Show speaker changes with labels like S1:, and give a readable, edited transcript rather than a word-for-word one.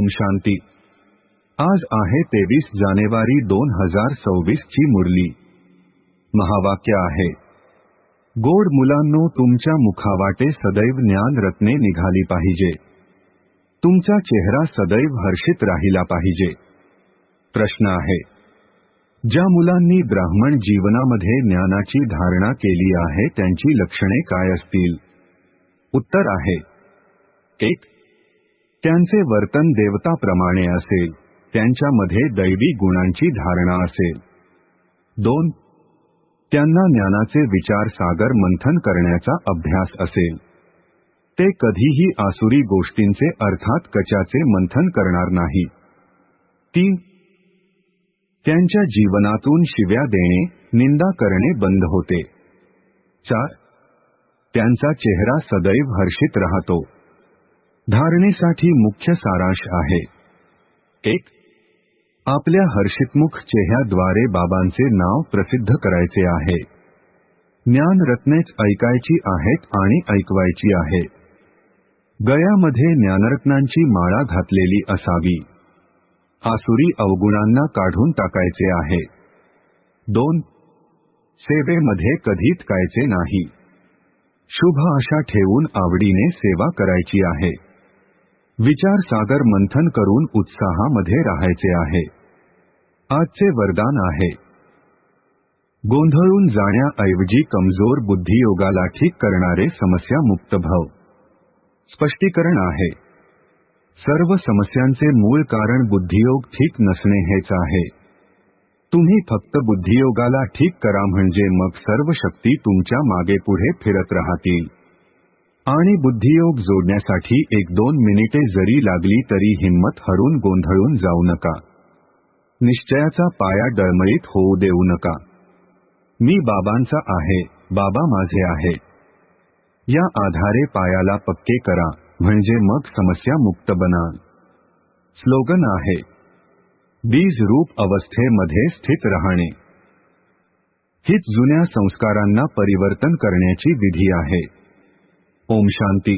S1: ओम शांती। आज आहे 23 जानेवारी 2026 ची मुरली। महावाक्य आहे, गोड मुलांनो, तुमच्या मुखावाटे सदैव ज्ञान रत्ने निघाली पाहिजे। तुमचा चेहरा सदैव हर्षित राहिला पाहिजे। प्रश्न आहे, ज्या मुलांनी ब्राह्मण जीवनामध्ये ज्ञानाची धारणा केली आहे त्यांची लक्षणे काय असतील? उत्तर आहे, 1. त्यांचे वर्तन देवताप्रमाणे असेल, त्यांच्यामध्ये दैवी गुणांची धारणा असेल। 2. त्यांना ज्ञानाचे विचार सागर मंथन करण्याचा अभ्यास असेल। ते कधीही आसुरी गोष्टींचे अर्थात कचाचे मंथन करणार नाही। 3. त्यांच्या जीवनातून शिव्या देणे, निंदा करणे बंद होते। 4. त्यांचा चेहरा सदैव हर्षित राहतो। धारणेसाठी मुख्य सारांश आहे, 1. आपल्या हर्षितमुख चेहऱ्याद्वारे बाबांचे नाव प्रसिद्ध करायचे आहे। ज्ञान रत्नेच ऐकायची आहेत आणि ऐकवायची आहे। गळ्यामध्ये ज्ञानरत्नांची माळा घातलेली असावी। आसुरी अवगुणांना काढून टाकायचे आहे। 2. सेवेमध्ये कधीच कायचे नाही। शुभ आशा ठेवून आवडीने सेवा करायची आहे। विचार सागर मंथन करून उत्साहामध्ये राहायचे आहे। आजचे वरदान आहे, गोंधळून जाण्याऐवजी कमजोर बुद्धियोगाला ठीक करणारे समस्या मुक्त भव। स्पष्टीकरण आहे, सर्व समस्यांचे मूळ कारण बुद्धियोग ठीक नसणे हेच आहे। तुम्ही फक्त बुद्धियोगाला ठीक करा म्हणजे मग सर्व शक्ती तुमच्या मागे पुढे फिरत राहतील। आणि बुद्धियोग जोडण्यासाठी 1-2 मिनिटे जरी लागली तरी हिम्मत हरून गोंधळून जाऊ नका। निश्चयाचा पाया डळमळीत होऊ देऊ नका। मी बाबांचा आहे, बाबा माझे आहे, या आधारे पायाला पक्के करा म्हणजे मग समस्या मुक्त बनाल। स्लोगन आहे, बीज रूप अवस्थेमध्ये स्थित राहणे। हीच जुन्या संस्कारांना परिवर्तन करण्याची विधी आहे। ओम शांती।